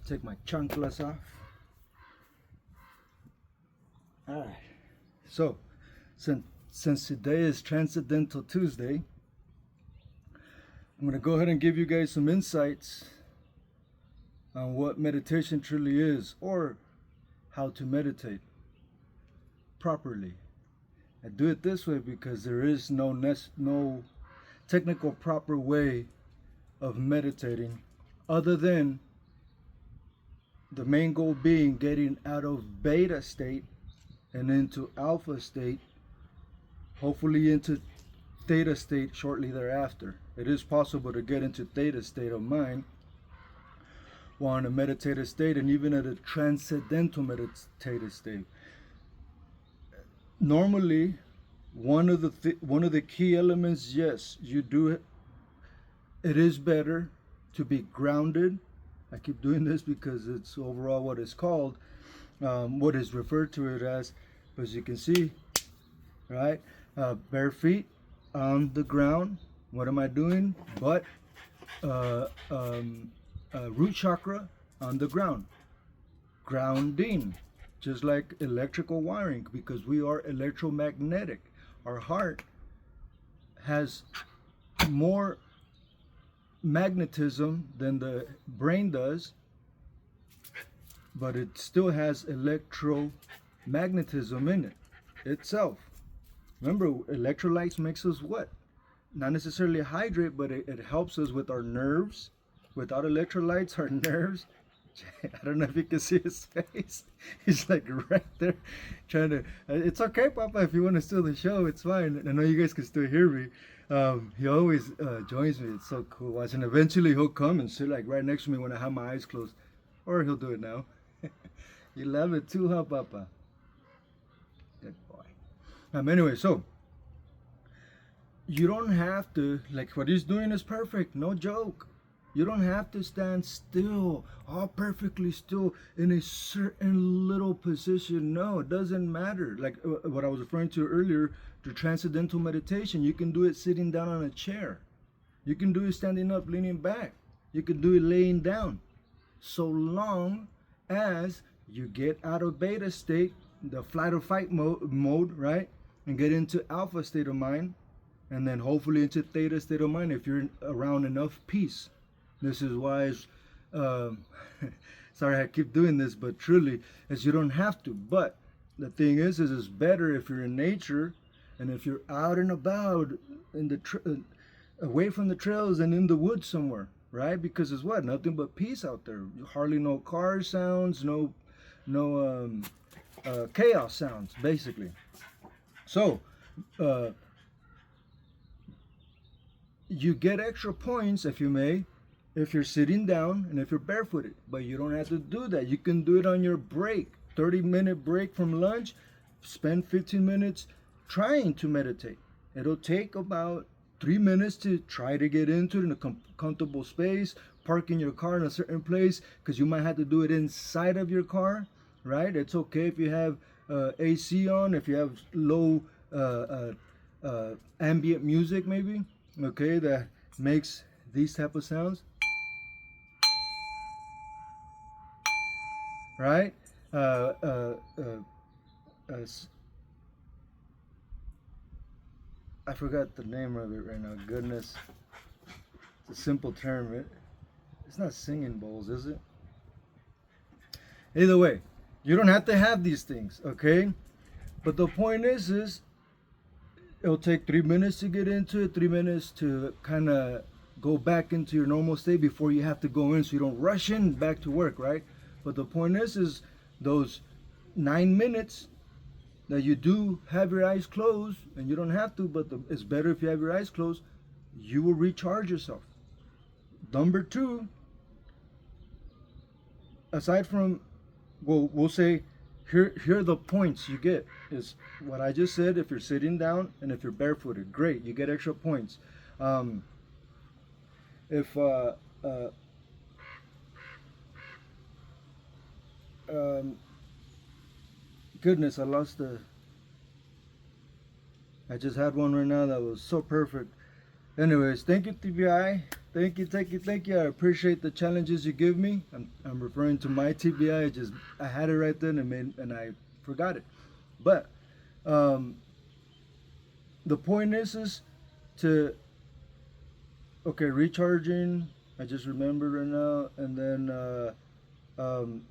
Take my chanclas off. All right. So, since today is Transcendental Tuesday, I'm going to go ahead and give you guys some insights on what meditation truly is, or how to meditate properly. I do it this way because there is no technical proper way of meditating, other than the main goal being getting out of beta state and into alpha state, hopefully into theta state shortly thereafter. It is possible to get into theta state of mind while in a meditative state, and even at a transcendental meditative state. Normally, one of the key elements, yes, you do it. It is better to be grounded. I keep doing this because it's overall what it's called, what is referred to it as. But as you can see, right, bare feet on the ground. What am I doing? But root chakra on the ground. Grounding, just like electrical wiring, because we are electromagnetic. Our heart has more magnetism than the brain does, but it still has electromagnetism in it itself. Remember, electrolytes makes us what? Not necessarily hydrate, but it helps us with our nerves. Without electrolytes, our nerves, I don't know if you can see his face. He's like right there trying to, it's okay, Papa, if you want to steal the show, it's fine. I know you guys can still hear me. He always joins me. It's so cool watching. Eventually he'll come and sit like right next to me when I have my eyes closed. Or he'll do it now. You love it too, huh, Papa? Good boy. Anyway, so you don't have to, like what he's doing is perfect, no joke. You don't have to stand still, all perfectly still in a certain little position. No, it doesn't matter. Like what I was referring to earlier, the transcendental meditation, you can do it sitting down on a chair. You can do it standing up, leaning back. You can do it laying down. So long as you get out of beta state, the flight or fight mode, right? And get into alpha state of mind, and then hopefully into theta state of mind if you're around enough peace. This is why, sorry I keep doing this, but truly, is you don't have to. But the thing is it's better if you're in nature, and if you're out and about in the away from the trails and in the woods somewhere, right? Because it's what? Nothing but peace out there. Hardly no car sounds, no chaos sounds, basically. So, you get extra points, if you may, if you're sitting down and if you're barefooted. But you don't have to do that. You can do it on your break, 30-minute break from lunch. Spend 15 minutes trying to meditate. It'll take about 3 minutes to try to get into it in a comfortable space. Parking your car in a certain place, because you might have to do it inside of your car, right? It's okay if you have AC on, if you have low ambient music maybe, okay, that makes these type of sounds, right? I forgot the name of it right now. Goodness, it's a simple term. It's not singing bowls, is it? Either way, you don't have to have these things, okay? But the point is it'll take 3 minutes to get into it, 3 minutes to kind of go back into your normal state before you have to go in, so you don't rush in back to work, right? But the point is those 9 minutes that you do have your eyes closed, and you don't have to, but it's better if you have your eyes closed, you will recharge yourself. Number two, aside from, well, we'll say, here are the points you get, is what I just said. If you're sitting down and if you're barefooted, great, you get extra points. If goodness, I just had one right now that was so perfect. Anyways, thank you, TBI. Thank you, thank you, thank you. I appreciate the challenges you give me. I'm referring to my TBI. I had it right then and I forgot it. But um, the point is to okay, recharging. I just remembered right now, and then um,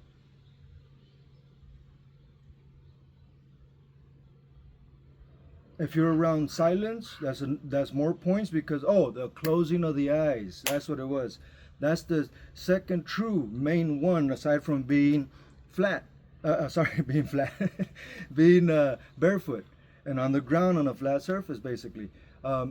if you're around silence, that's more points because the closing of the eyes. That's what it was. That's the second true main one aside from being flat. Sorry, being flat, being barefoot and on the ground on a flat surface, basically.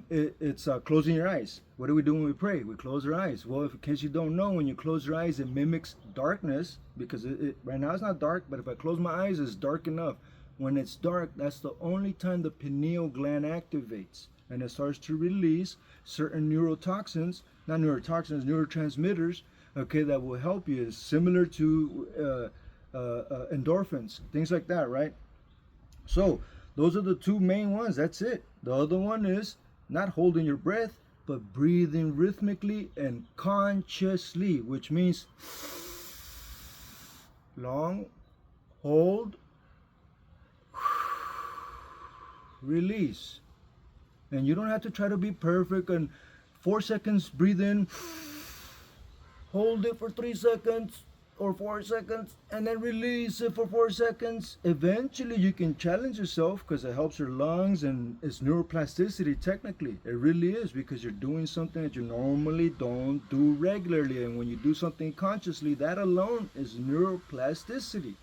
It's closing your eyes. What do we do when we pray? We close our eyes. Well, if in case you don't know, when you close your eyes, it mimics darkness because right now it's not dark, but if I close my eyes, it's dark enough. When it's dark, that's the only time the pineal gland activates and it starts to release certain neurotoxins, not neurotoxins, neurotransmitters, okay, that will help you. It's similar to endorphins, things like that, right? So those are the two main ones. That's it. The other one is not holding your breath, but breathing rhythmically and consciously, which means long, hold, release. And you don't have to try to be perfect and 4 seconds breathe in, hold it for 3 seconds or 4 seconds, and then release it for 4 seconds. Eventually you can challenge yourself because it helps your lungs and it's neuroplasticity. Technically it really is, because you're doing something that you normally don't do regularly, and when you do something consciously, that alone is neuroplasticity.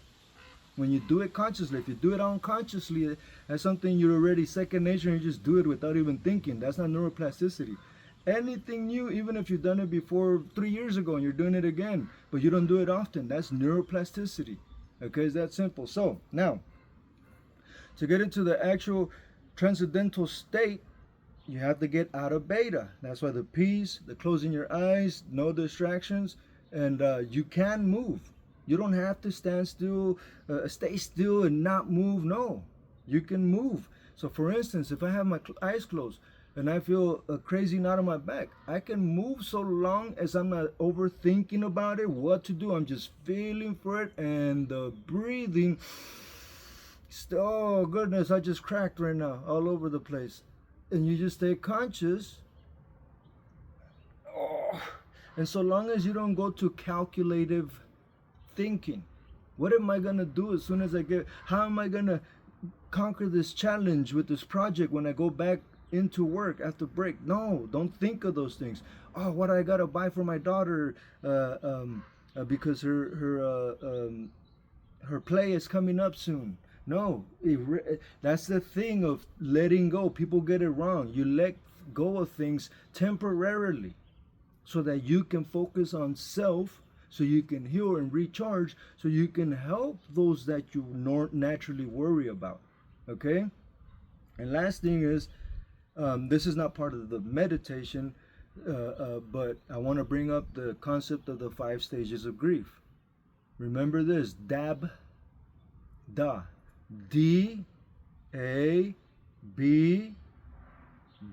When you do it consciously, if you do it unconsciously, that's something you're already second nature and you just do it without even thinking. That's not neuroplasticity. Anything new, even if you've done it before 3 years ago and you're doing it again, but you don't do it often, that's neuroplasticity. Okay, it's that simple. So now, to get into the actual transcendental state, you have to get out of beta. That's why the peace, the closing your eyes, no distractions, and you can move. You don't have to stand still, stay still and not move. No, you can move. So for instance, if I have my eyes closed and I feel a crazy knot on my back, I can move so long as I'm not overthinking about it, what to do. I'm just feeling for it, and the breathing. Oh goodness, I just cracked right now all over the place. And you just stay conscious. Oh. And so long as you don't go to calculative thinking, what am I gonna do as soon as how am I gonna conquer this challenge with this project when I go back into work after break? No, don't think of those things. Oh, what I gotta buy for my daughter because her play is coming up soon. No, that's the thing of letting go. People get it wrong. You let go of things temporarily so that you can focus on self, so you can heal and recharge, so you can help those that you naturally worry about. Okay? And last thing is, this is not part of the meditation, but I want to bring up the concept of the 5 stages of grief. Remember this: DAB, DA, D, A, B,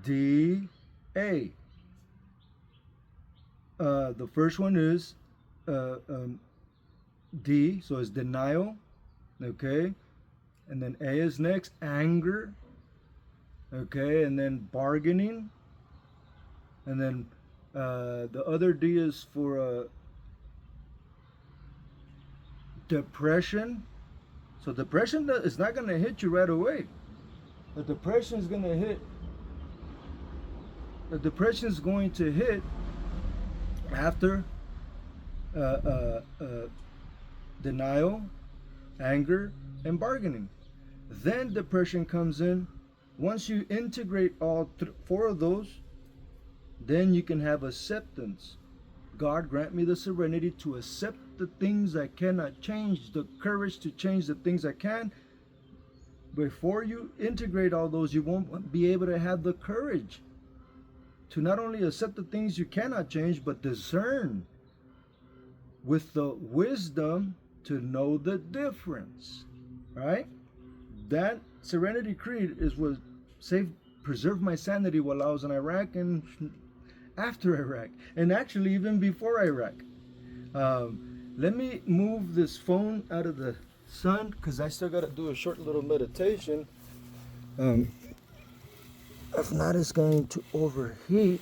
D, A. The first one is D, so it's denial, okay, and then A is next, anger, okay, and then bargaining, and then the other D is for depression. So depression is not going to hit you right away. The depression is going to hit. The depression is going to hit after denial, anger, and bargaining. Then depression comes in. Once you integrate all 4 of those, then you can have acceptance. God grant me the serenity to accept the things I cannot change, the courage to change the things I can. Before you integrate all those, you won't be able to have the courage to not only accept the things you cannot change, but discern with the wisdom to know the difference. Right? That Serenity Creed is what preserved my sanity while I was in Iraq and after Iraq, and actually even before Iraq. Let me move this phone out of the sun because I still got to do a short little meditation. If not, it's going to overheat.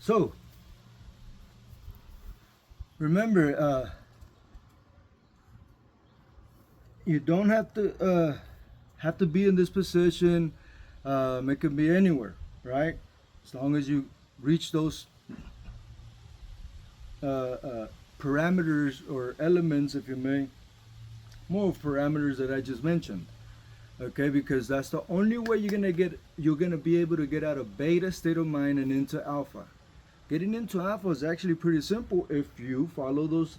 So remember, you don't have to be in this position. It can be anywhere, right? As long as you reach those parameters or elements, if you may, more parameters that I just mentioned. Okay, because that's the only way you're gonna be able to get out of beta state of mind and into alpha. Getting into alpha is actually pretty simple if you follow those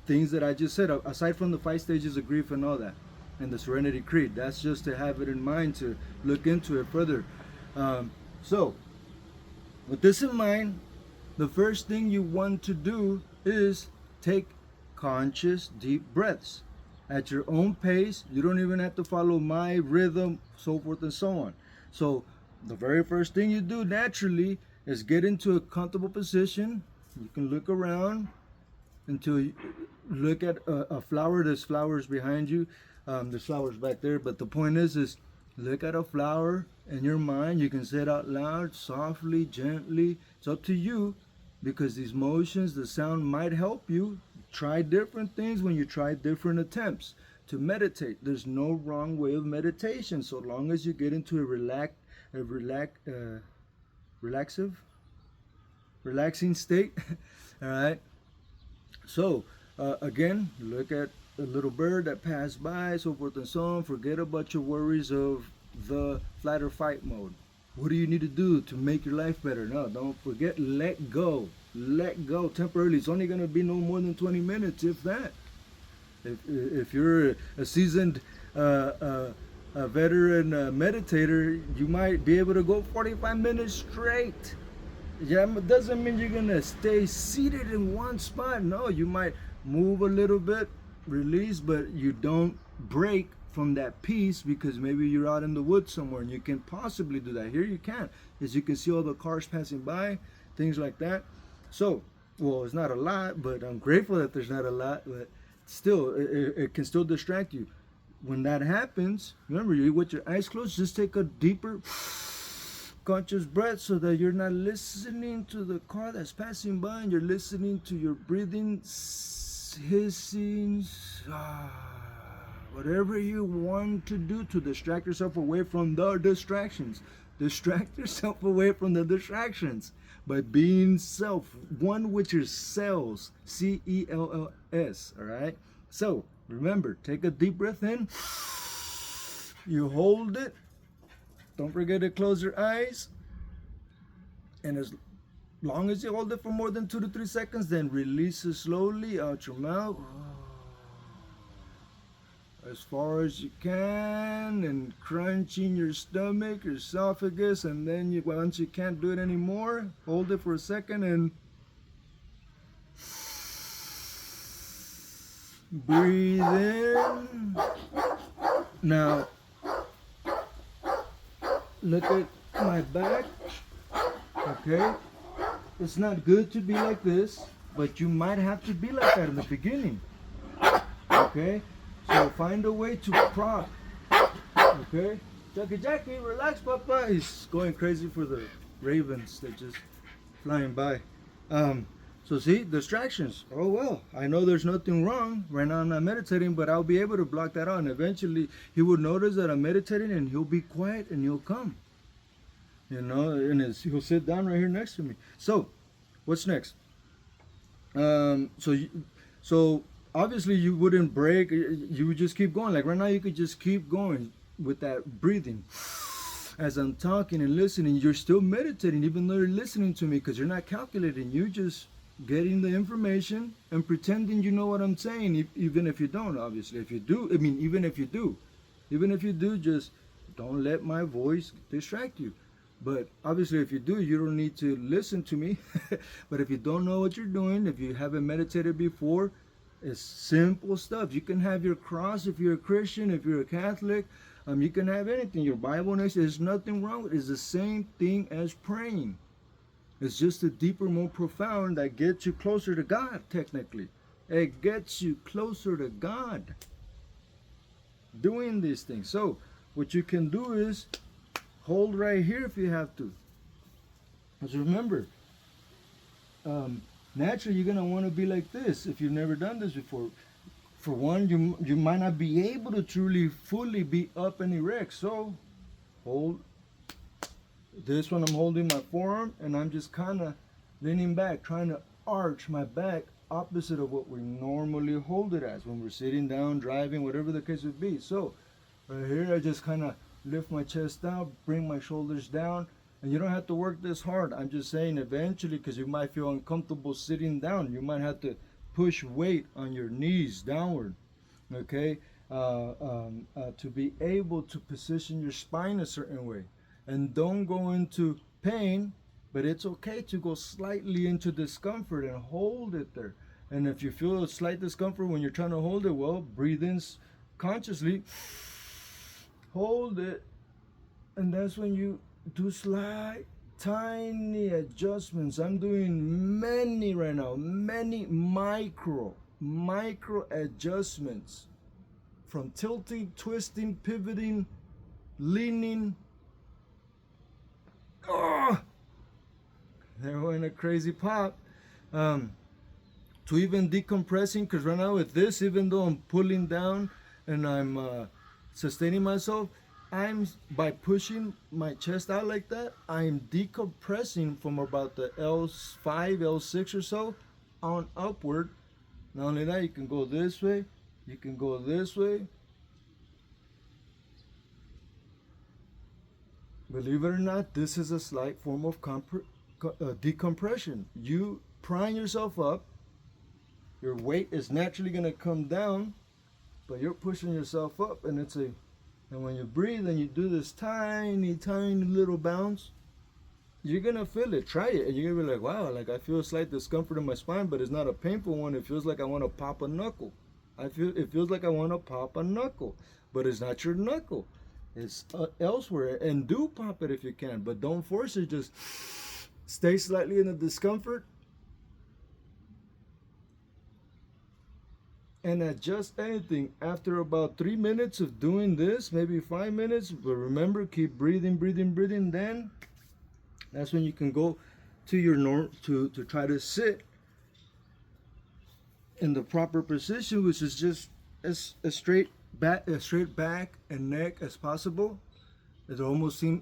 things that I just said, aside from the 5 stages of grief and all that, and the Serenity Creed. That's just to have it in mind, to look into it further. So, with this in mind, the first thing you want to do is take conscious deep breaths at your own pace. You don't even have to follow my rhythm, so forth and so on. So the very first thing you do naturally is get into a comfortable position. You can look around until you look at a flower. There's flowers behind you. There's flowers back there. But the point is look at a flower in your mind. You can say it out loud, softly, gently. It's up to you, because these motions, the sound might help you. Try different things when you try different attempts to meditate. There's no wrong way of meditation, so long as you get into a relaxing state. All right. So again, look at a little bird that passed by, so forth and so on. Forget about your worries of the flight or fight mode. What do you need to do to make your life better? No, don't forget, let go. Let go temporarily. It's only going to be no more than 20 minutes, if that. If you're a seasoned a veteran meditator, you might be able to go 45 minutes straight. Yeah, it doesn't mean you're going to stay seated in one spot. No, you might move a little bit, release, but you don't break from that piece, because maybe you're out in the woods somewhere and you can possibly do that. Here you can't, as you can see all the cars passing by, things like that. So, well, it's not a lot, but I'm grateful that there's not a lot, but still, it can still distract you. When that happens, remember, you with your eyes closed, just take a deeper conscious breath so that you're not listening to the car that's passing by, and you're listening to your breathing, hissing, whatever you want to do to distract yourself away from the distractions. Distract yourself away from the distractions by being self, one with your cells, cells. All right. So remember, take a deep breath in. You hold it. Don't forget to close your eyes. And as long as you hold it for more than 2 to 3 seconds, then release it slowly out your mouth, as far as you can, and crunching your stomach, your esophagus, and then once you can't do it anymore, hold it for a second and breathe in. Now look at my back. Okay, it's not good to be like this, but you might have to be like that in the beginning. Okay, so find a way to prop. Okay, Jackie, relax, Papa. He's going crazy for the ravens that just flying by. So see, distractions. Oh well, I know there's nothing wrong. Right now I'm not meditating, but I'll be able to block that out. And eventually he will notice that I'm meditating, and he'll be quiet and he'll come. You know, and he'll sit down right here next to me. So, what's next? So obviously you wouldn't break. You would just keep going. Like right now, you could just keep going with that breathing. As I'm talking and listening, you're still meditating, even though you're listening to me, because you're not calculating. You're just getting the information and pretending you know what I'm saying, even if you don't. Obviously, if you do, even if you do, just don't let my voice distract you. But obviously, if you do, you don't need to listen to me. But if you don't know what you're doing, if you haven't meditated before, it's simple stuff. You can have your cross if you're a Christian, if you're a Catholic. You can have anything. Your Bible next. There's nothing wrong with it. It's the same thing as praying. It's just a deeper, more profound that gets you closer to God, technically. It gets you closer to God doing these things. So, what you can do is hold right here if you have to. Because remember, naturally you're gonna want to be like this if you've never done this before. For one, you might not be able to truly fully be up and erect. So hold this one. I'm holding my forearm and I'm just kind of leaning back, trying to arch my back opposite of what we normally hold it as when we're sitting down, driving, whatever the case would be. So right here, I just kind of lift my chest down, bring my shoulders down, and you don't have to work this hard. I'm just saying eventually, because you might feel uncomfortable sitting down, you might have to push weight on your knees downward, okay, to be able to position your spine a certain way. And don't go into pain, but it's okay to go slightly into discomfort and hold it there. And if you feel a slight discomfort when you're trying to hold it, well, breathe in consciously, hold it, and that's when you do slight tiny adjustments. I'm doing many right now, many micro adjustments, from tilting, twisting, pivoting, leaning. Oh, they're in a crazy pop. To even decompressing, because right now with this, even though I'm pulling down and I'm sustaining myself, I'm, by pushing my chest out like that, I'm decompressing from about the L5, L6 or so on upward. Not only that, you can go this way, you can go this way. Believe it or not, this is a slight form of decompression. You prying yourself up, your weight is naturally going to come down, but you're pushing yourself up, and and when you breathe and you do this tiny little bounce, you're gonna feel it. Try it, and you're gonna be like, wow, like I feel a slight discomfort in my spine, but it's not a painful one. It feels like I want to pop a knuckle. It feels like I want to pop a knuckle, but it's not your knuckle. It's elsewhere, and do pop it if you can, but don't force it. Just stay slightly in the discomfort and adjust anything. After about 3 minutes of doing this, maybe 5 minutes, but remember, keep breathing. Then that's when you can go to your to try to sit in the proper position, which is just as straight back and neck as possible. It'll almost seem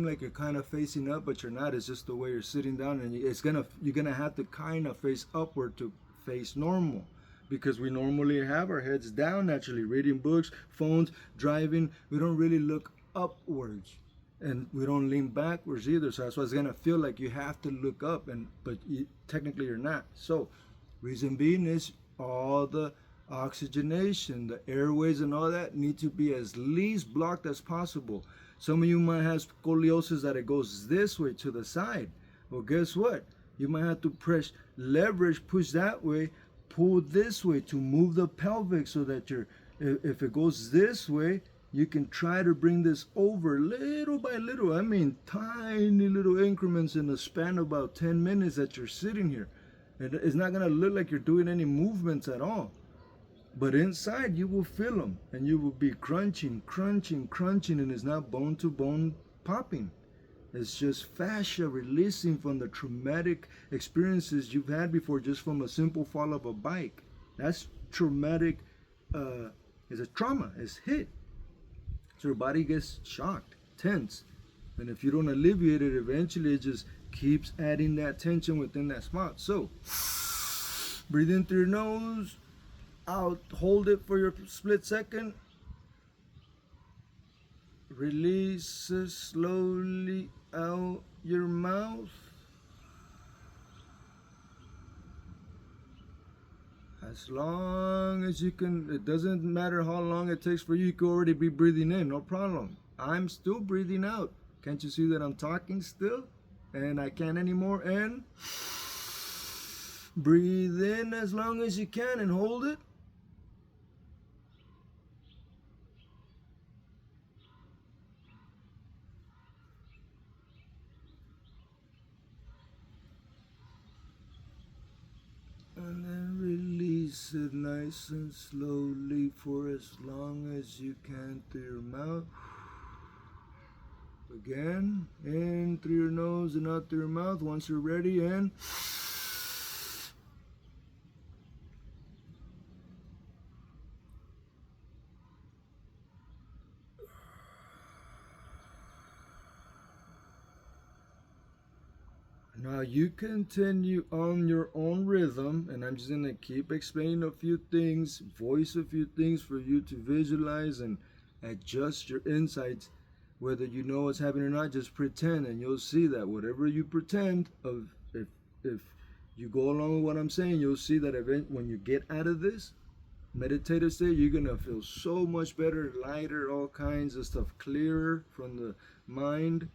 like you're kind of facing up, but you're not. It's just the way you're sitting down, and you're gonna have to kind of face upward to face normal, because we normally have our heads down naturally, reading books, phones, driving. We don't really look upwards, and we don't lean backwards either. So that's why it's gonna feel like you have to look up, but technically you're not. So reason being is all the oxygenation, the airways and all that need to be as least blocked as possible. Some of you might have scoliosis that it goes this way to the side. Well, guess what? You might have to leverage, push that way, pull this way to move the pelvic, so that if it goes this way, you can try to bring this over little by little. I mean, tiny little increments in the span of about 10 minutes that you're sitting here. It's not going to look like you're doing any movements at all. But inside, you will feel them, and you will be crunching, and it's not bone to bone popping. It's just fascia releasing from the traumatic experiences you've had before, just from a simple fall of a bike. That's traumatic. It's a trauma. It's hit. So your body gets shocked, tense. And if you don't alleviate it, eventually it just keeps adding that tension within that spot. So breathe in through your nose, out, hold it for your split second. Release it slowly out your mouth. As long as you can. It doesn't matter how long it takes for you. You can already be breathing in, no problem. I'm still breathing out. Can't you see that I'm talking still? And I can't anymore. And breathe in as long as you can and hold it. And then release it nice and slowly for as long as you can through your mouth. Again, in through your nose and out through your mouth. Once you're ready, in. Now you continue on your own rhythm, and I'm just going to keep explaining a few things, voice a few things for you to visualize and adjust your insights. Whether you know what's happening or not, just pretend, and you'll see that whatever you pretend of, if you go along with what I'm saying, you'll see that when you get out of this meditative state, you're going to feel so much better, lighter, all kinds of stuff, clearer from the mind.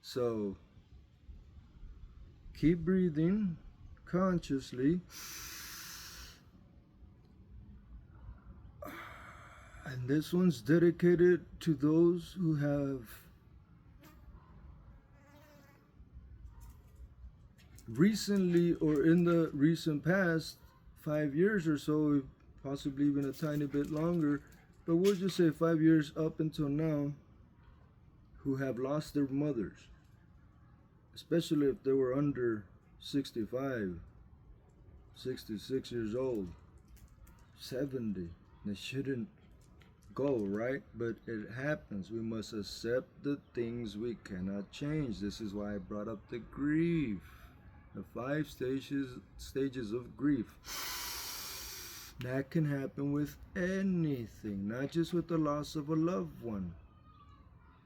So keep breathing consciously. And this one's dedicated to those who have recently or in the recent past 5 years or so, possibly even a tiny bit longer, but we'll just say 5 years up until now, who have lost their mothers, especially if they were under 65, 66 years old, 70. They shouldn't go, right? But it happens. We must accept the things we cannot change. This is why I brought up the grief, the 5 stages of grief. That can happen with anything, not just with the loss of a loved one.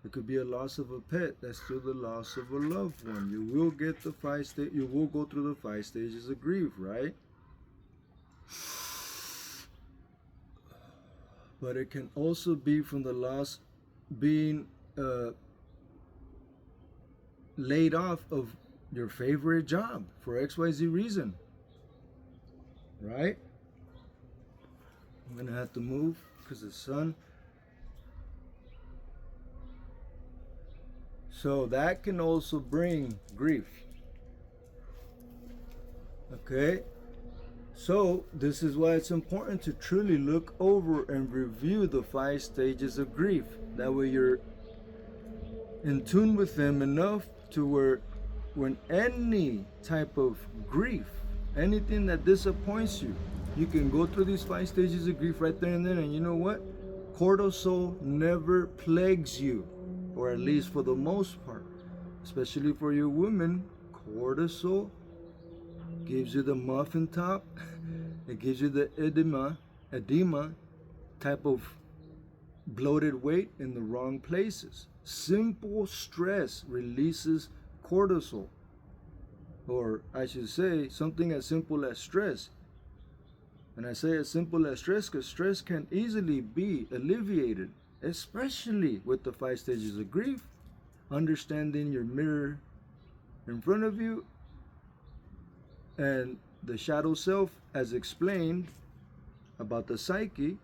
It could be a loss of a pet. That's still the loss of a loved one. You will get the 5 stages. You will go through the 5 stages of grief, right? But it can also be from the loss being laid off of your favorite job for XYZ reason, right? I'm gonna have to move because the sun. So that can also bring grief. Okay? So this is why it's important to truly look over and review the 5 stages of grief. That way you're in tune with them enough to where when any type of grief, anything that disappoints you, you can go through these 5 stages of grief right there and then, and you know what? Cortisol never plagues you, or at least for the most part. Especially for your women, cortisol gives you the muffin top. It gives you the edema type of bloated weight in the wrong places. Simple stress releases cortisol. Or I should say something as simple as stress. And I say as simple as stress because stress can easily be alleviated, especially with the 5 stages of grief. Understanding your mirror in front of you and the shadow self, as explained about the psyche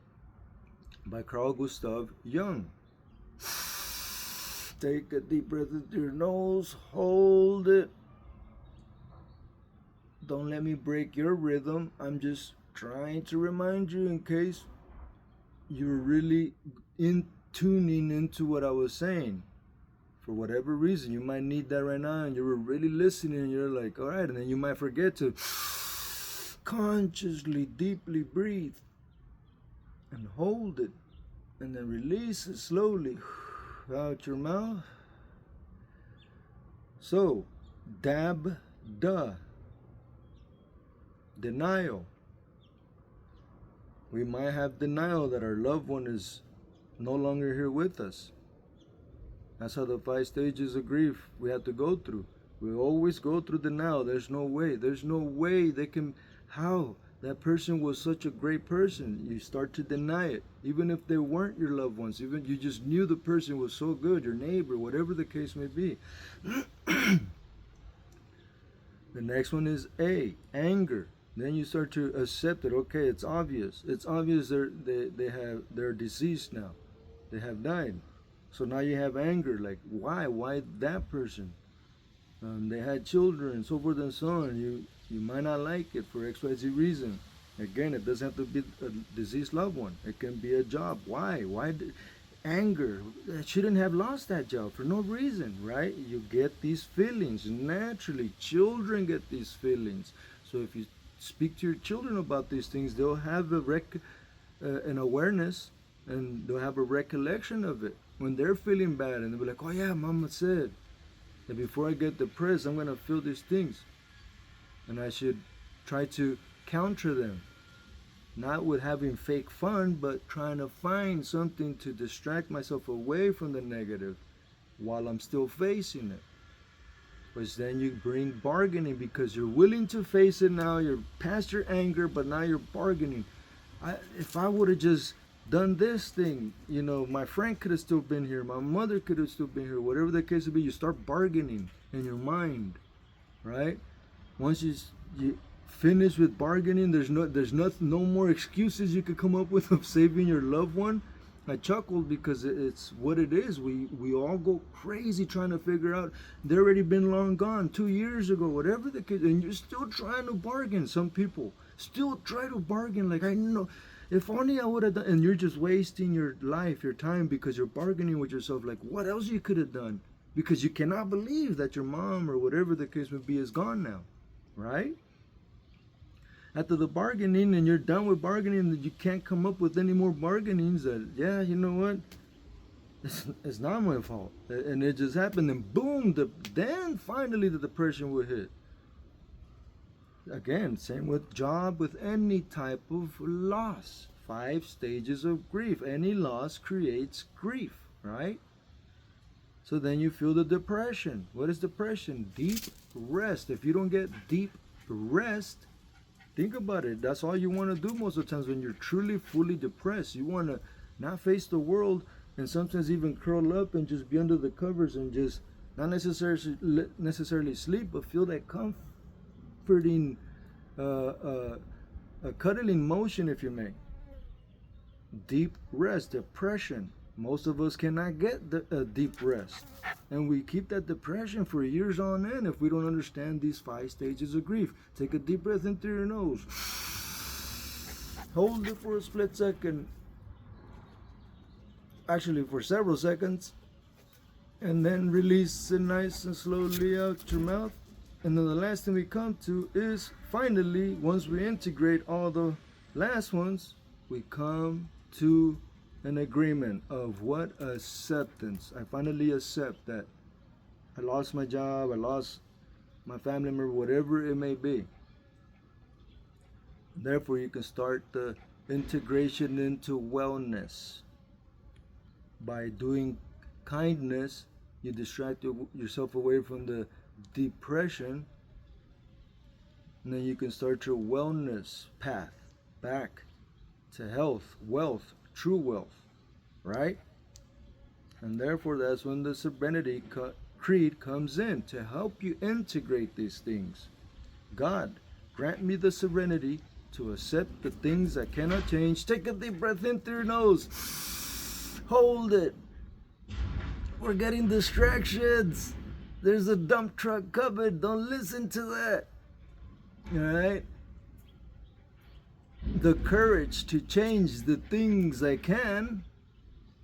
by Carl Gustav Jung. Take a deep breath into your nose, hold it. Don't let me break your rhythm. I'm just trying to remind you in case you're really tuning into what I was saying. For whatever reason, you might need that right now and you're really listening and you're like, all right, and then you might forget to consciously, deeply breathe and hold it and then release it slowly out your mouth. So, denial. We might have denial that our loved one is no longer here with us. That's how the 5 stages of grief we have to go through. We always go through denial. There's no way they can. How that person was such a great person. You start to deny it, even if they weren't your loved ones. Even you just knew the person was so good, your neighbor, whatever the case may be. The next one is A, anger. Then you start to accept it. Okay, it's obvious. It's obvious they're deceased now. They have died. So now you have anger. Like, why? Why that person? They had children, so forth and so on. You might not like it for XYZ reason. Again, it doesn't have to be a deceased loved one. It can be a job. Why? Anger. I shouldn't have lost that job for no reason, right? You get these feelings naturally. Children get these feelings. So if you speak to your children about these things, they'll have an awareness, and they'll have a recollection of it when they're feeling bad, and they'll be like, "Oh yeah, Mama said that before I get depressed, I'm gonna feel these things, and I should try to counter them." Not with having fake fun, but trying to find something to distract myself away from the negative while I'm still facing it. Which then you bring bargaining, because you're willing to face it now. You're past your anger, but now you're bargaining. If I would have just done this thing, my friend could have still been here. My mother could have still been here. Whatever the case would be, you start bargaining in your mind, right? Once you finish with bargaining, there's no more excuses you could come up with of saving your loved one. I chuckled because it's what it is. We all go crazy trying to figure out. They've already been long gone 2 years ago, whatever the case, and you're still trying to bargain. Some people still try to bargain. Like, I know, if only I would have done, and you're just wasting your life, your time, because you're bargaining with yourself. Like, what else you could have done? Because you cannot believe that your mom or whatever the case may be is gone now, right? After the bargaining, and you're done with bargaining, you can't come up with any more bargainings. That, yeah, you know what? It's not my fault, and it just happened, and boom! Then finally the depression will hit. Again, same with job, with any type of loss. 5 stages of grief. Any loss creates grief, right? So then you feel the depression. What is depression? Deep rest. If you don't get deep rest, think about it. That's all you want to do most of the times when you're truly, fully depressed. You want to not face the world, and sometimes even curl up and just be under the covers and just not necessarily sleep, but feel that comforting, cuddling motion, if you may. Deep rest, depression. Most of us cannot get a deep rest, and we keep that depression for years on end if we don't understand these 5 stages of grief. Take a deep breath in through your nose, hold it for a split second, actually for several seconds, and then release it nice and slowly out your mouth. And then the last thing we come to is, finally, once we integrate all the last ones, we come to an agreement of what? Acceptance. I finally accept that I lost my job, I lost my family member, whatever it may be. Therefore, you can start the integration into wellness. By doing kindness, you distract yourself away from the depression, and then you can start your wellness path back to health, wealth, true wealth, right? And therefore, that's when the Serenity Creed comes in to help you integrate these things. God, grant me the serenity to accept the things I cannot change. Take a deep breath in through your nose. Hold it. We're getting distractions. There's a dump truck coming. Don't listen to that. All right? The courage to change the things I can,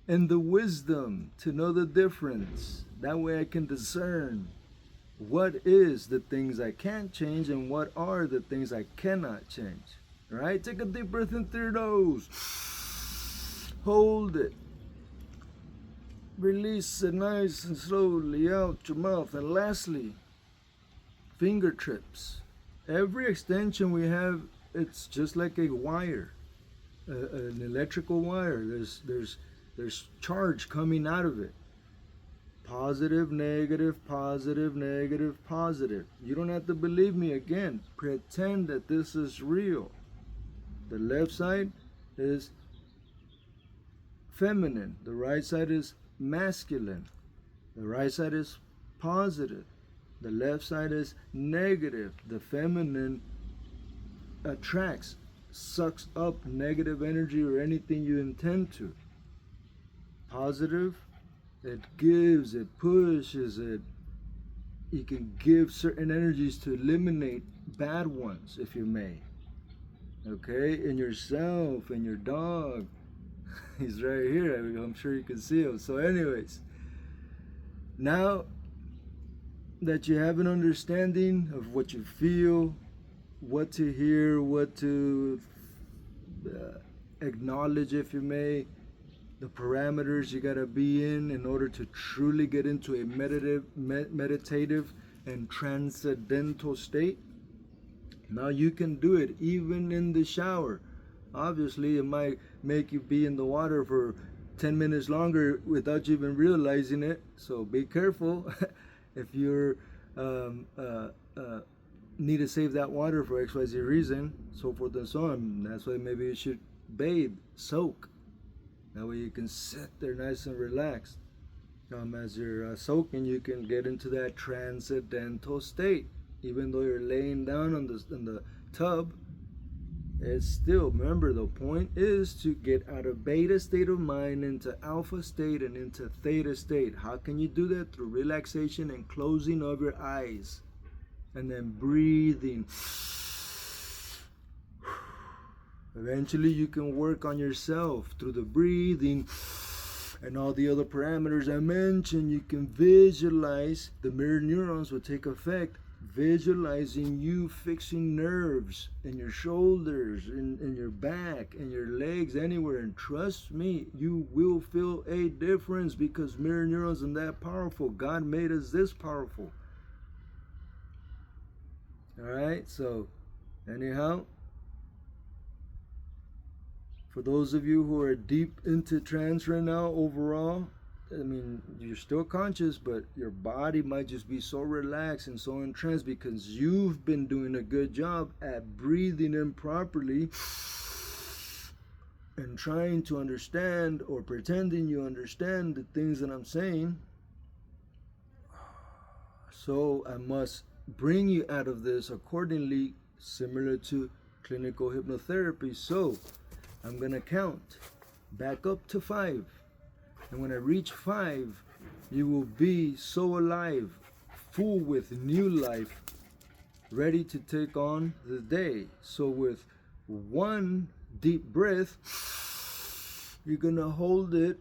and the wisdom to know the difference. That way I can discern what is the things I can't change and what are the things I cannot change. All right? Take a deep breath in through your nose. Hold it. Release it nice and slowly out your mouth. And lastly, finger trips. Every extension we have, it's just like a wire, an electrical wire. There's charge coming out of it. Positive, negative, positive, negative, positive. You don't have to believe me again. Pretend that this is real. The left side is feminine. The right side is masculine. The right side is positive. The left side is negative. The feminine attracts, sucks up negative energy or anything you intend to. Positive, it gives, it pushes, you can give certain energies to eliminate bad ones, if you may. Okay, in yourself, in your dog. He's right here. I'm sure you can see him. So anyways, now that you have an understanding of what you feel, what to hear, what to acknowledge, if you may, the parameters you got to be in order to truly get into a meditative and transcendental state. Now you can do it even in the shower. Obviously, it might make you be in the water for 10 minutes longer without you even realizing it. So be careful if you're need to save that water for XYZ reason, so forth and so on. That's why maybe you should bathe, soak. That way you can sit there nice and relaxed. As you're soaking, you can get into that transcendental state. Even though you're laying down in the tub, it's still, remember, the point is to get out of beta state of mind into alpha state and into theta state. How can you do that? Through relaxation and closing of your eyes. And then breathing. Eventually you can work on yourself through the breathing and all the other parameters I mentioned. You can visualize, the mirror neurons will take effect, visualizing you fixing nerves in your shoulders, in your back, in your legs, anywhere. And trust me, you will feel a difference, because mirror neurons are that powerful. God made us this powerful. Alright, so anyhow, for those of you who are deep into trance right now, overall, I mean, you're still conscious, but your body might just be so relaxed and so in trance because you've been doing a good job at breathing in properly and trying to understand, or pretending you understand, the things that I'm saying. So I must bring you out of this accordingly, similar to clinical hypnotherapy. So I'm going to count back up to 5. And when I reach 5, you will be so alive, full with new life, ready to take on the day. So with 1 deep breath, you're going to hold it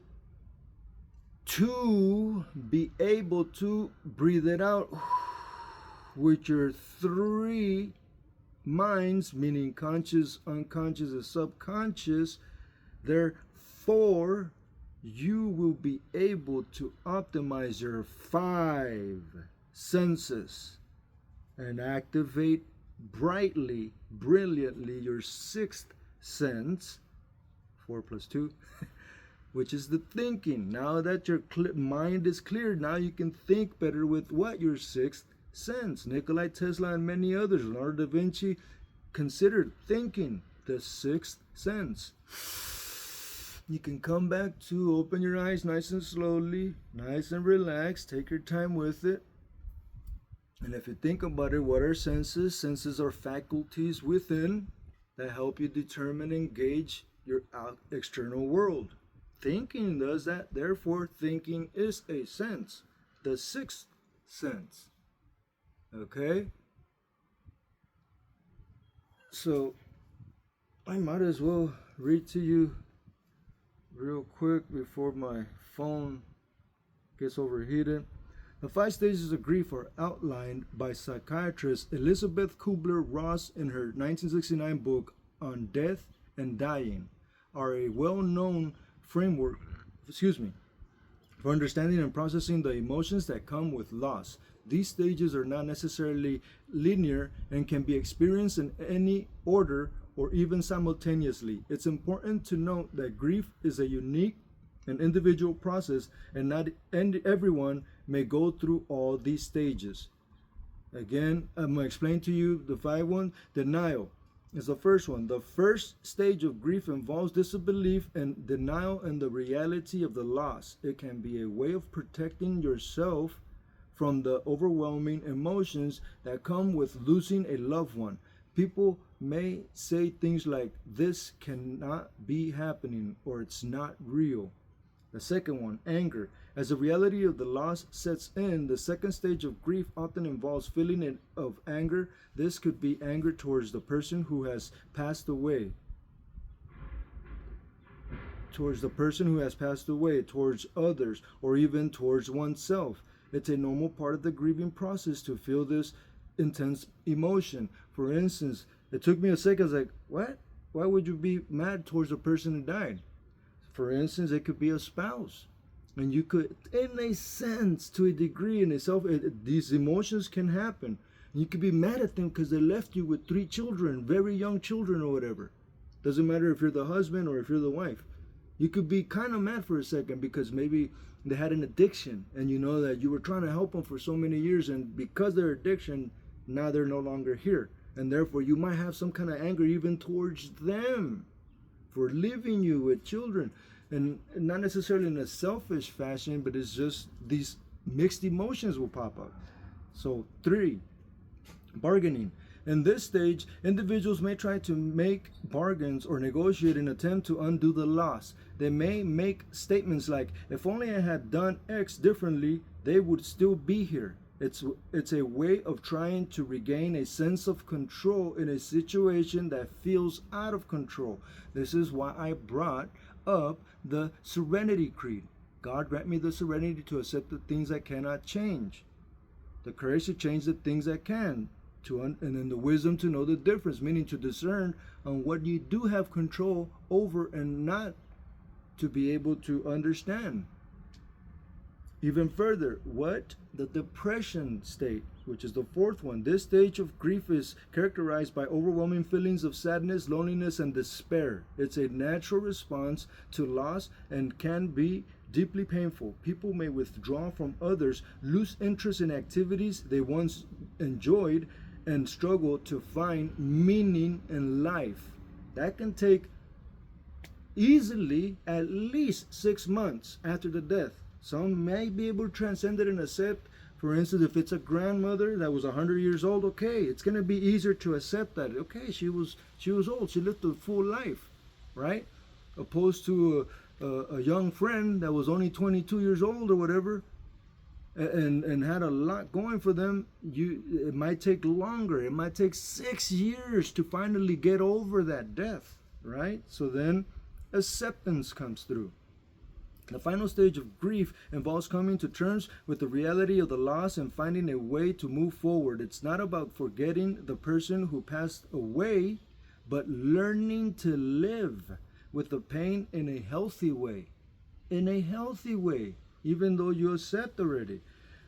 to be able to breathe it out with your 3 minds, meaning conscious, unconscious, and subconscious. Therefore, you will be able to optimize your 5 senses and activate brightly, brilliantly your 6th sense, 4 plus 2, which is the thinking. Now that your mind is clear, now you can think better with what? Your 6th sense. Nikola Tesla and many others, Leonardo da Vinci, considered thinking the 6th sense. You can come back to open your eyes nice and slowly, nice and relaxed. Take your time with it. And if you think about it, what are senses? Senses are faculties within that help you determine and gauge your external world. Thinking does that. Therefore, thinking is a sense. The 6th sense. Okay? So, I might as well read to you real quick before my phone gets overheated. The 5 stages of grief are outlined by psychiatrist Elizabeth Kubler-Ross in her 1969 book on Death and Dying, are a well-known framework, for understanding and processing the emotions that come with loss. These stages are not necessarily linear and can be experienced in any order or even simultaneously. It's important to note that grief is a unique and individual process, and not everyone may go through all these stages. Again, I'm going to explain to you the 5 ones. Denial. is the first one. The first stage of grief involves disbelief and denial in the reality of the loss. It can be a way of protecting yourself from the overwhelming emotions that come with losing a loved one. People may say things like, "This cannot be happening," or "It's not real." The second one, anger. As the reality of the loss sets in, the second stage of grief often involves feeling of anger. This could be anger towards the person who has passed away, towards others, or even towards oneself. It's a normal part of the grieving process to feel this intense emotion. For instance, it took me a second. I was like, what? Why would you be mad towards the person who died? For instance, it could be a spouse. And you could, in a sense, to a degree in itself, these emotions can happen. You could be mad at them because they left you with 3 children, very young children or whatever. Doesn't matter if you're the husband or if you're the wife. You could be kind of mad for a second because maybe they had an addiction and you know that you were trying to help them for so many years, and because their addiction, now they're no longer here. And therefore you might have some kind of anger even towards them for leaving you with children. And not necessarily in a selfish fashion, but it's just these mixed emotions will pop up. So 3, bargaining. In this stage, individuals may try to make bargains or negotiate in an attempt to undo the loss. They may make statements like, "If only I had done X differently, they would still be here." It's a way of trying to regain a sense of control in a situation that feels out of control. This is why I brought up the Serenity Creed. God grant me the serenity to accept the things I cannot change, the courage to change the things I can, and then the wisdom to know the difference, meaning to discern on what you do have control over and not to be able to understand. Even further, what the depression state, which is the 4th one. This stage of grief is characterized by overwhelming feelings of sadness, loneliness, and despair. It's a natural response to loss and can be deeply painful. People may withdraw from others, lose interest in activities they once enjoyed, and struggle to find meaning in life. That can take easily at least 6 months after the death. Some may be able to transcend it and accept. For instance, if it's a grandmother that was 100 years old, okay, it's going to be easier to accept that. Okay, she was old. She lived a full life, right? Opposed to a young friend that was only 22 years old or whatever, and had a lot going for them. It might take longer. It might take 6 years to finally get over that death, right? So then acceptance comes through. The final stage of grief involves coming to terms with the reality of the loss and finding a way to move forward. It's not about forgetting the person who passed away, but learning to live with the pain in a healthy way. In a healthy way, even though you accept already.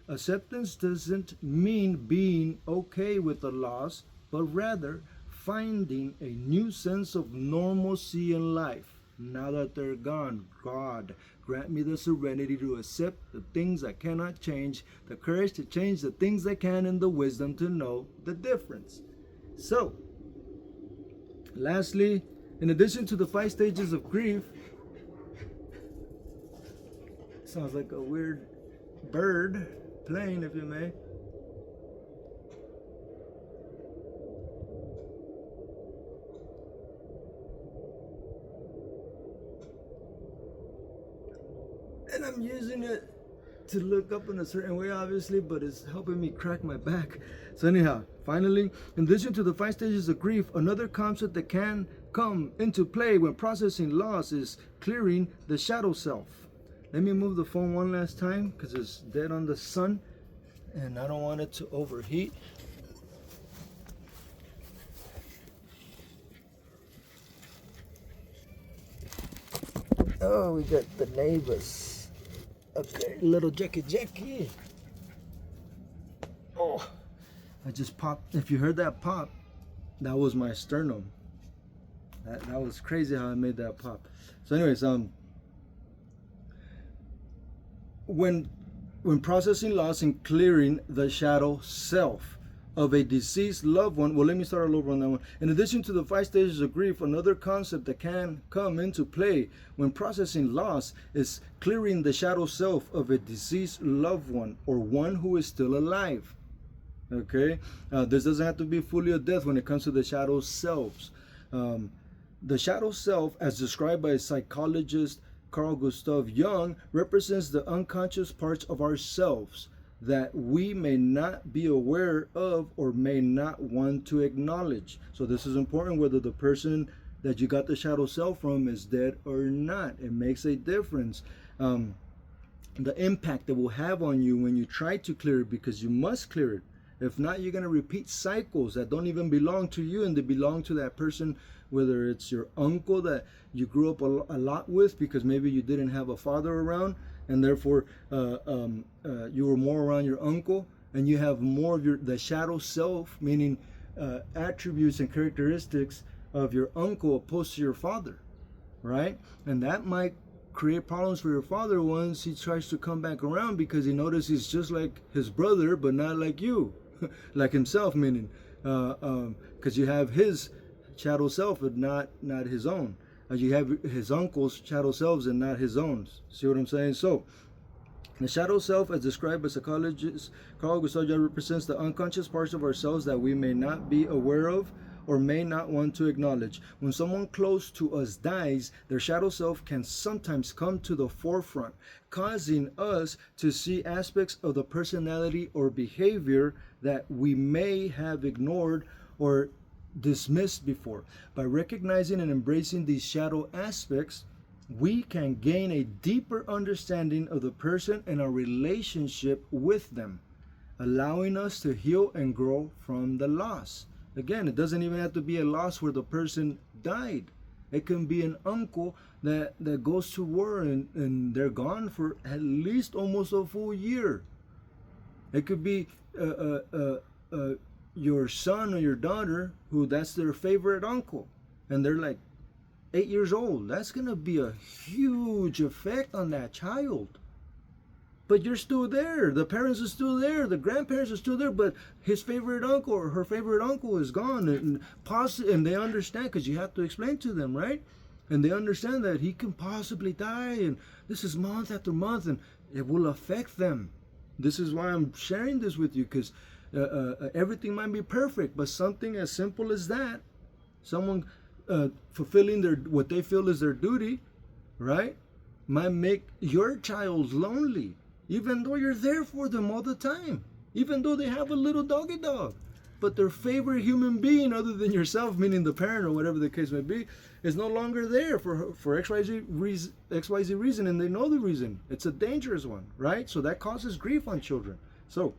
Acceptance doesn't mean being okay with the loss, but rather finding a new sense of normalcy in life. Now that they're gone, God, grant me the serenity to accept the things I cannot change, the courage to change the things I can, and the wisdom to know the difference. So, lastly, in addition to the 5 stages of grief, sounds like a weird bird playing, if you may. And I'm using it to look up in a certain way, obviously, but it's helping me crack my back. So anyhow, finally, in addition to the 5 stages of grief, another concept that can come into play when processing loss is clearing the shadow self. Let me move the phone one last time because it's dead on the sun and I don't want it to overheat. Oh, we got the neighbors. Okay, little Jackie. Oh, I just popped. If you heard that pop, that was my sternum. That was crazy how I made that pop. So anyways, when processing loss and clearing the shadow self, of a deceased loved one. Well, let me start all over on that one. In addition to the 5 stages of grief, another concept that can come into play when processing loss is clearing the shadow self of a deceased loved one or one who is still alive. Okay, this doesn't have to be fully a death when it comes to the shadow selves. The shadow self, as described by psychologist Carl Gustav Jung, represents the unconscious parts of ourselves that we may not be aware of or may not want to acknowledge. So this is important whether the person that you got the shadow self from is dead or not. It makes a difference. The impact it will have on you when you try to clear it, because you must clear it. If not, you're going to repeat cycles that don't even belong to you, and they belong to that person, whether it's your uncle that you grew up a lot with because maybe you didn't have a father around, and therefore you were more around your uncle, and you have more of the shadow self, meaning attributes and characteristics of your uncle opposed to your father, right? And that might create problems for your father once he tries to come back around, because he notices he's just like his brother but not like you. Like himself, meaning because you have his shadow self but not his own. You have his uncle's shadow selves and not his own. See what I'm saying? So the shadow self, as described by psychologist Carl Gustav Jung, represents the unconscious parts of ourselves that we may not be aware of or may not want to acknowledge. When someone close to us dies, their shadow self can sometimes come to the forefront, causing us to see aspects of the personality or behavior that we may have ignored or dismissed before. By recognizing and embracing these shadow aspects, we can gain a deeper understanding of the person and our relationship with them, allowing us to heal and grow from the loss. Again, it doesn't even have to be a loss where the person died. It can be an uncle that goes to war and they're gone for at least almost a full year. It could be your son or your daughter who that's their favorite uncle, and they're like 8 years old. That's going to be a huge effect on that child. But you're still there. The parents are still there. The grandparents are still there. But his favorite uncle or her favorite uncle is gone. And they understand, because you have to explain to them, right? And they understand that he can possibly die. And this is month after month. And it will affect them. This is why I'm sharing this with you. Because everything might be perfect. But something as simple as that, someone fulfilling what they feel is their duty, right, might make your child lonely. Even though you're there for them all the time, even though they have a little doggy dog, but their favorite human being other than yourself, meaning the parent or whatever the case may be, is no longer there for XYZ reason, and they know the reason. It's a dangerous one, right? So that causes grief on children. So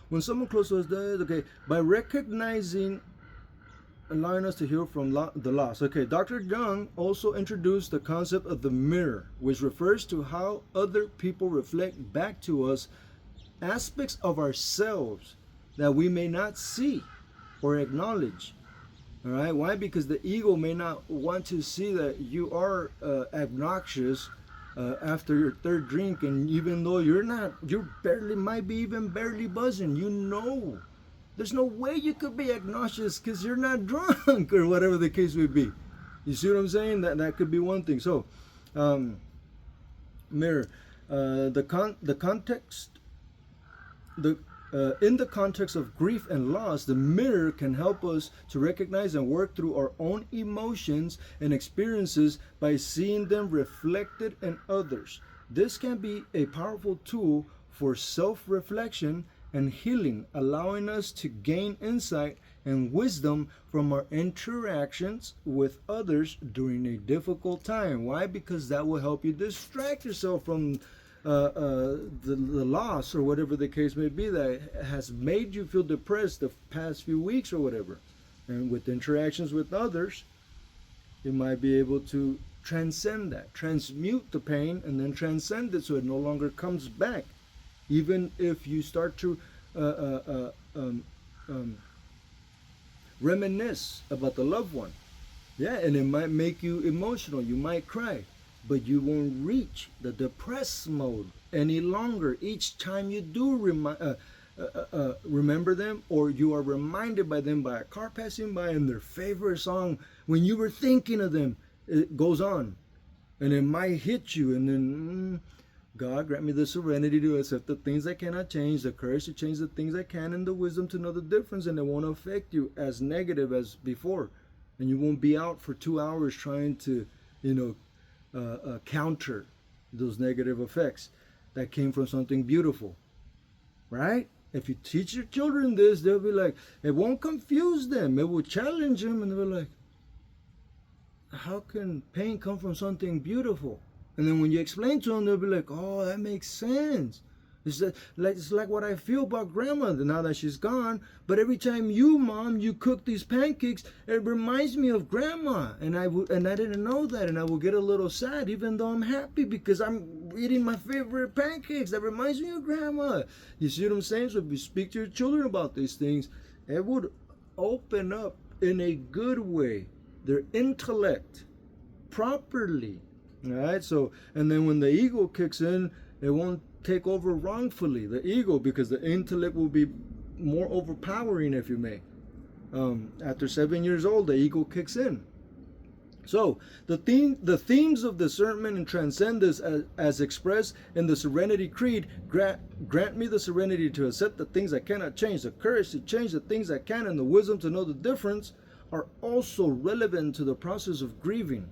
when someone close to us dies, okay, by recognizing, allowing us to heal from the loss. Okay, Dr. Jung also introduced the concept of the mirror, which refers to how other people reflect back to us aspects of ourselves that we may not see or acknowledge. All right, why? Because the ego may not want to see that you are obnoxious after your third drink, and even though you might be even barely buzzing, there's no way you could be obnoxious because you're not drunk or whatever the case may be. You see what I'm saying? That could be one thing. So, mirror, in the context of grief and loss, the mirror can help us to recognize and work through our own emotions and experiences by seeing them reflected in others. This can be a powerful tool for self-reflection and healing, allowing us to gain insight and wisdom from our interactions with others during a difficult time. Why? Because that will help you distract yourself from the loss or whatever the case may be that has made you feel depressed the past few weeks or whatever. And with interactions with others, you might be able to transcend that, transmute the pain, and then transcend it so it no longer comes back. Even if you start to reminisce about the loved one, yeah, and it might make you emotional, you might cry, but you won't reach the depressed mode any longer each time you do remember them, or you are reminded by them by a car passing by and their favorite song, when you were thinking of them, it goes on. And it might hit you, and then God grant me the serenity to accept the things I cannot change, the courage to change the things I can, and the wisdom to know the difference, and it won't affect you as negative as before. And you won't be out for 2 hours trying to, counter those negative effects that came from something beautiful, right? If you teach your children this, they'll be like, it won't confuse them. It will challenge them, and they'll be like, how can pain come from something beautiful? And then when you explain to them, they'll be like, oh, that makes sense. It's like what I feel about grandma now that she's gone. But every time you, Mom, you cook these pancakes, it reminds me of grandma. And I didn't know that. And I will get a little sad, even though I'm happy because I'm eating my favorite pancakes. That reminds me of grandma. You see what I'm saying? So if you speak to your children about these things, it would open up in a good way their intellect properly. All right. So, and then when the ego kicks in, it won't take over wrongfully, the ego, because the intellect will be more overpowering, if you may. After 7 years old, the ego kicks in. So the themes of discernment and transcendence as expressed in the Serenity Creed, grant me the serenity to accept the things I cannot change, the courage to change the things I can, and the wisdom to know the difference, are also relevant to the process of grieving.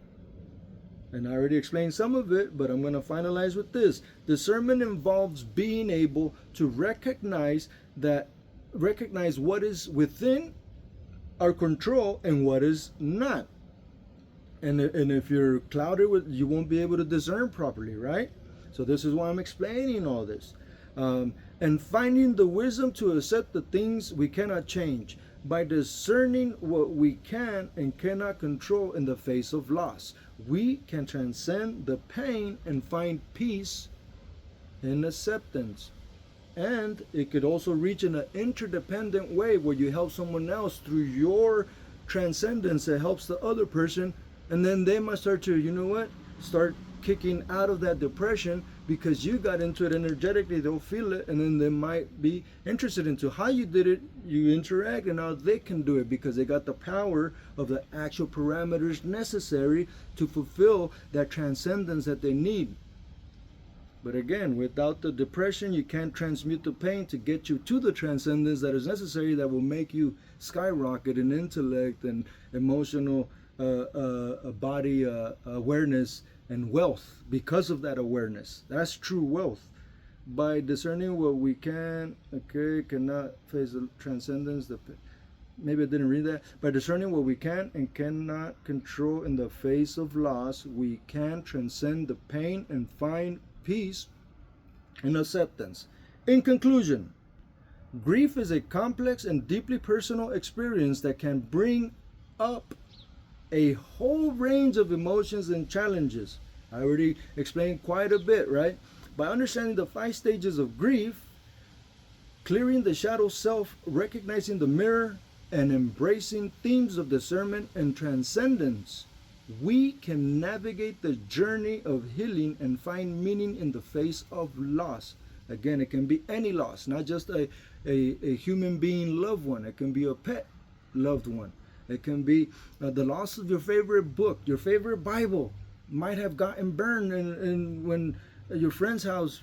And I already explained some of it, but I'm going to finalize with this. Discernment involves being able to recognize what is within our control and what is not. And if you're clouded with, you won't be able to discern properly, right? So this is why I'm explaining all this. And finding the wisdom to accept the things we cannot change by discerning what we can and cannot control in the face of loss. We can transcend the pain and find peace in acceptance. And it could also reach in an interdependent way where you help someone else through your transcendence that helps the other person. And then they might start to, start kicking out of that depression because you got into it energetically. They'll feel it, and then they might be interested into how you did it. You interact, and now they can do it because they got the power of the actual parameters necessary to fulfill that transcendence that they need. But again, without the depression, you can't transmute the pain to get you to the transcendence that is necessary, that will make you skyrocket in intellect and emotional body awareness and wealth because of that awareness. That's true wealth. By discerning what we cannot face the transcendence. Maybe I didn't read that. By discerning what we can and cannot control in the face of loss, we can transcend the pain and find peace and acceptance. In conclusion, grief is a complex and deeply personal experience that can bring up a whole range of emotions and challenges. I already explained quite a bit, right? By understanding the 5 stages of grief, clearing the shadow self, recognizing the mirror, and embracing themes of discernment and transcendence, we can navigate the journey of healing and find meaning in the face of loss. Again, it can be any loss, not just a human being loved one. It can be a pet loved one. It can be the loss of your favorite book. Your favorite Bible might have gotten burned and when your friend's house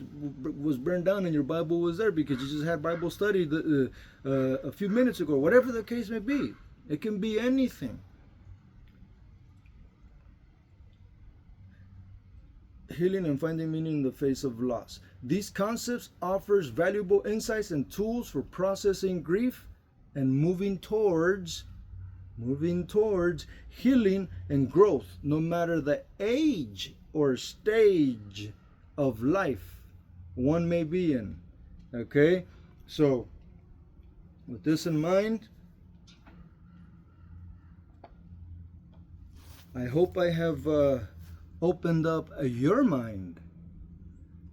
was burned down and your Bible was there because you just had Bible study a few minutes ago. Whatever the case may be. It can be anything. Healing and finding meaning in the face of loss. These concepts offers valuable insights and tools for processing grief and moving towards healing and growth, no matter the age or stage of life one may be in. Okay, so with this in mind, I hope I have opened up your mind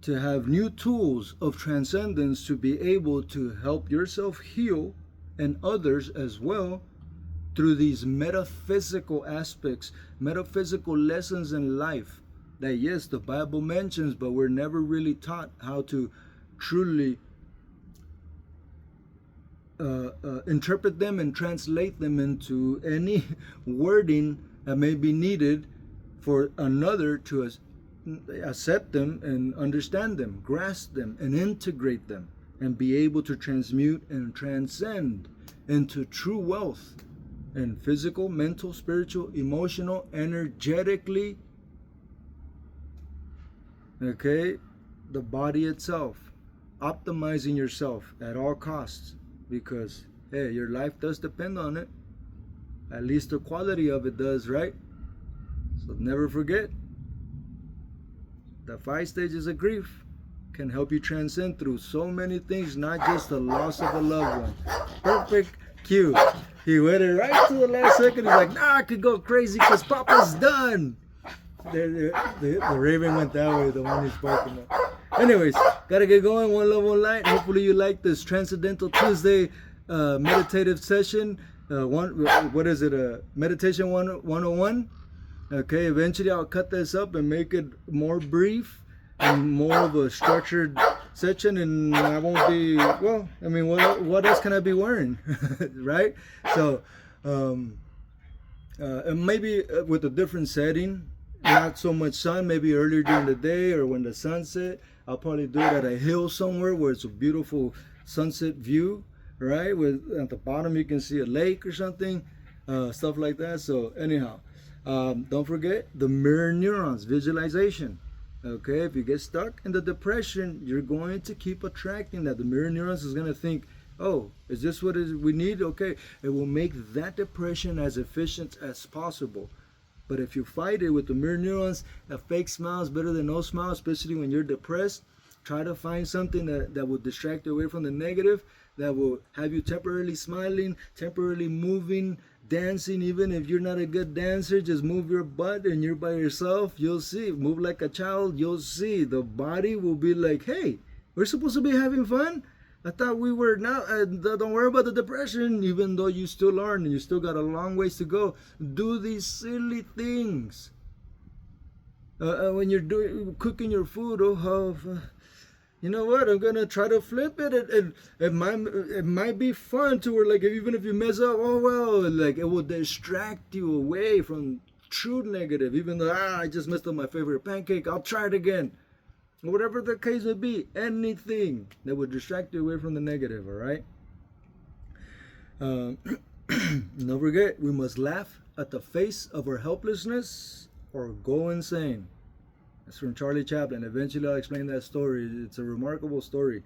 to have new tools of transcendence to be able to help yourself heal and others as well through these metaphysical aspects, metaphysical lessons in life that, yes, the Bible mentions, but we're never really taught how to truly interpret them and translate them into any wording that may be needed for another to accept them and understand them, grasp them, and integrate them, and be able to transmute and transcend into true wealth and physical, mental, spiritual, emotional, energetically. Okay, the body itself, optimizing yourself at all costs, because hey, your life does depend on it. At least the quality of it does, right? So never forget, the 5 stages of grief can help you transcend through so many things, not just the loss of a loved one. Perfect cue. He waited right to the last second. He's like, nah, I could go crazy because Papa's done. The raven went that way, the one he's barking at. Anyways, gotta get going. One love, one light. Hopefully you like this Transcendental Tuesday meditative session. What is it? Meditation 101. Okay, eventually I'll cut this up and make it more brief and more of a structured section, and I won't be, well, I mean, what else can I be wearing? Right? So and maybe with a different setting, not so much sun, maybe earlier during the day or when the sun set. I'll probably do it at a hill somewhere where it's a beautiful sunset view, right? With at the bottom you can see a lake or something, stuff like that. So anyhow, don't forget the mirror neurons, visualization. Okay, if you get stuck in the depression, you're going to keep attracting that. The mirror neurons is going to think, oh, is this what we need? Okay, it will make that depression as efficient as possible. But if you fight it with the mirror neurons, a fake smile is better than no smile, especially when you're depressed. Try to find something that will distract you away from the negative, that will have you temporarily smiling, temporarily moving, dancing. Even if you're not a good dancer, just move your butt and you're by yourself. You'll see. Move like a child. You'll see. The body will be like, hey, we're supposed to be having fun. I thought we were not. Don't worry about the depression, even though you still are and you still got a long ways to go. Do these silly things. When you're cooking your food, you know what? I'm gonna try to flip it. It might be fun to where, like, even if you mess up, oh well, like it will distract you away from true negative. Even though I just messed up my favorite pancake, I'll try it again. Whatever the case may be, anything that would distract you away from the negative, all right? Don't forget, we must laugh at the face of our helplessness or go insane. That's from Charlie Chaplin. Eventually I'll explain that story. It's a remarkable story.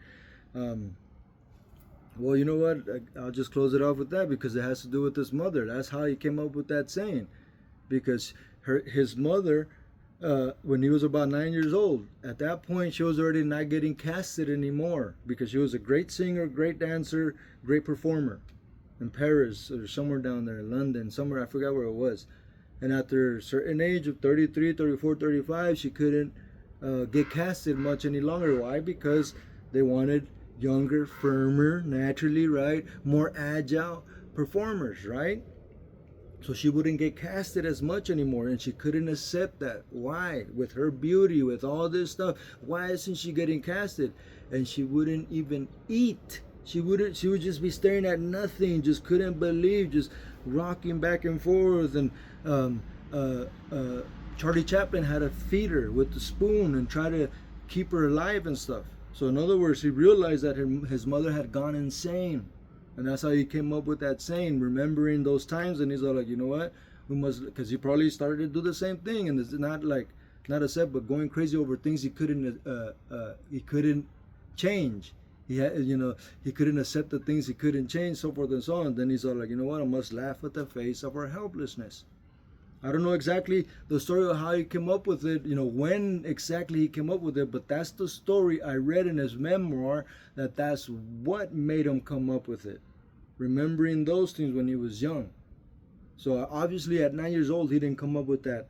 Well, you know what? I'll just close it off with that because it has to do with his mother. That's how he came up with that saying. Because his mother... when he was about 9 years old. At that point, she was already not getting casted anymore because she was a great singer, great dancer, great performer in Paris or somewhere down there, London, somewhere, I forgot where it was. And after a certain age of 33, 34, 35, she couldn't get casted much any longer. Why? Because they wanted younger, firmer, naturally, right, more agile performers, right? So she wouldn't get casted as much anymore, and she couldn't accept that. Why? With her beauty, with all this stuff, why isn't she getting casted? And she wouldn't even eat. She would just be staring at nothing, just couldn't believe, just rocking back and forth. And Charlie Chaplin had to feed her with the spoon and try to keep her alive and stuff. So in other words, he realized that his mother had gone insane. And that's how he came up with that saying, remembering those times. And he's all like, you know what? We must, because he probably started to do the same thing. And it's not upset, but going crazy over things he couldn't change. He couldn't accept the things he couldn't change, so forth and so on. Then he's all like, you know what? I must laugh at the face of our helplessness. I don't know exactly the story of how he came up with it, when exactly he came up with it, but that's the story I read in his memoir, that's what made him come up with it. Remembering those things when he was young. So obviously at 9 years old, he didn't come up with that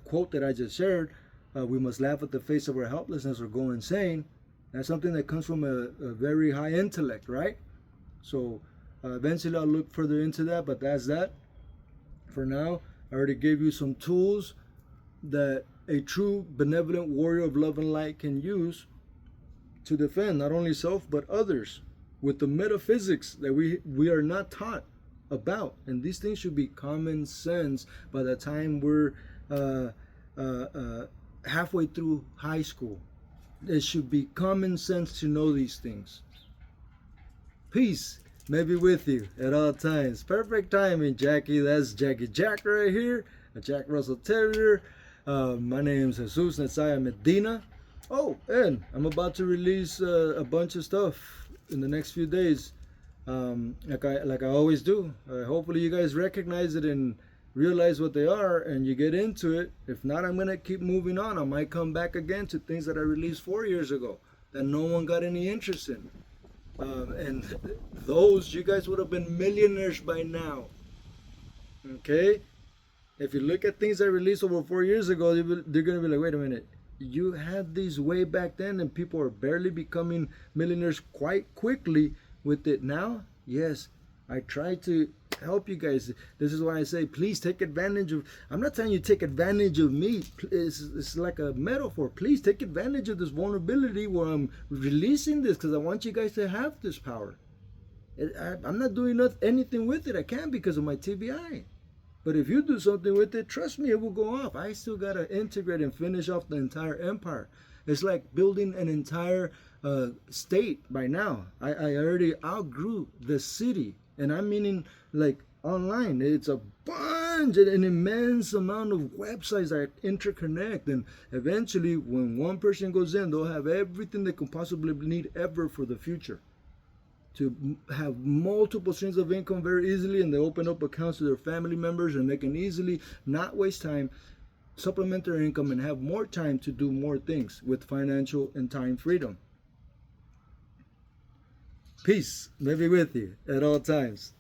quote that I just shared. We must laugh at the face of our helplessness or go insane. That's something that comes from a very high intellect, right? So eventually I'll look further into that, but that's that. For now, I already gave you some tools that a true benevolent warrior of love and light can use to defend not only self but others with the metaphysics that we are not taught about. And these things should be common sense by the time we're halfway through high school. It should be common sense to know these things. Peace may be with you at all times. Perfect timing, Jackie. That's Jackie Jack right here, a Jack Russell Terrier. My name is Jesus Netsaya Medina. Oh, and I'm about to release a bunch of stuff in the next few days, like I always do. Hopefully you guys recognize it and realize what they are, and you get into it. If not, I'm gonna keep moving on. I might come back again to things that I released 4 years ago that no one got any interest in. And those, you guys would have been millionaires by now. Okay? If you look at things I released over 4 years ago, they're going to be like, wait a minute. You had these way back then and people are barely becoming millionaires quite quickly with it now? Yes. I try to help you guys. This is why I say, please take advantage of. I'm not telling you take advantage of me. It's like a metaphor. Please take advantage of this vulnerability where I'm releasing this, because I want you guys to have this power. I'm not doing anything with it. I can't because of my TBI. But if you do something with it, trust me, it will go off. I still got to integrate and finish off the entire empire. It's like building an entire state by now. I already outgrew the city. And I'm meaning like online. It's a bunch, an immense amount of websites that interconnect. And eventually, when one person goes in, they'll have everything they can possibly need ever for the future. To have multiple streams of income very easily, and they open up accounts to their family members, and they can easily not waste time, supplement their income, and have more time to do more things with financial and time freedom. Peace may be with you at all times.